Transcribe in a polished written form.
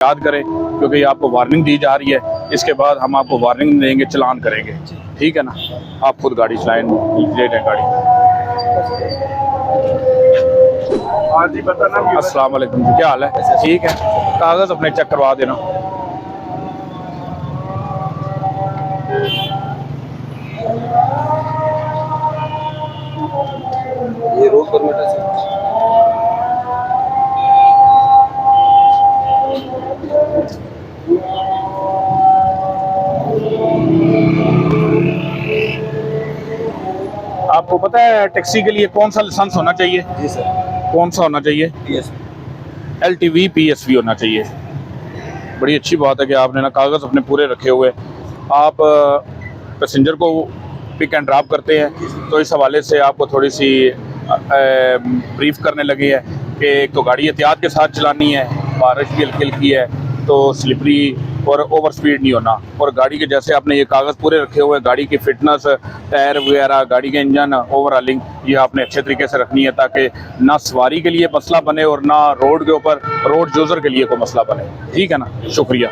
याद करें, क्योंकि आपको वार्निंग दी जा रही है। इसके बाद हम आपको वार्निंग देंगे, चलान करेंगे, ठीक है ना। आप खुद गाड़ी चलाएं, ले लें गाड़ी। अस्सलाम वालेकुम जी, क्या हाल है? ठीक है, कागज़ अपने चेक करवा देना। ये रोड परमिट है सर। आपको पता है टैक्सी के लिए कौन सा लाइसेंस होना चाहिए? जी सर। कौन सा होना चाहिए? LTV PSV होना चाहिए। बड़ी अच्छी बात है कि आपने ना कागज़ अपने पूरे रखे हुए। आप पैसेंजर को पिक एंड ड्रॉप करते हैं, तो इस हवाले से आपको थोड़ी सी ब्रीफ करने लगी है कि एक तो गाड़ी एहतियात के साथ चलानी है, बारिश भी हल्की हल्की है, तो स्लिपरी और ओवर स्पीड नहीं होना। और गाड़ी के जैसे आपने ये कागज़ पूरे रखे हुए हैं, गाड़ी की फिटनेस, टायर वगैरह, गाड़ी के इंजन, ओवरऑलिंग, ये आपने अच्छे तरीके से रखनी है, ताकि ना सवारी के लिए मसला बने और ना रोड के ऊपर रोड यूज़र के लिए कोई मसला बने, ठीक है ना। शुक्रिया।